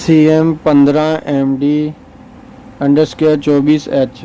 CM15MD_24H۔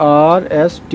RST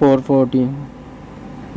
440،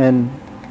N،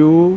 U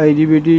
IGBT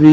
V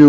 U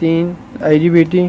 3 IGBT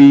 P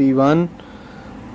P1،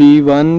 P1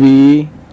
V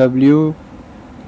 W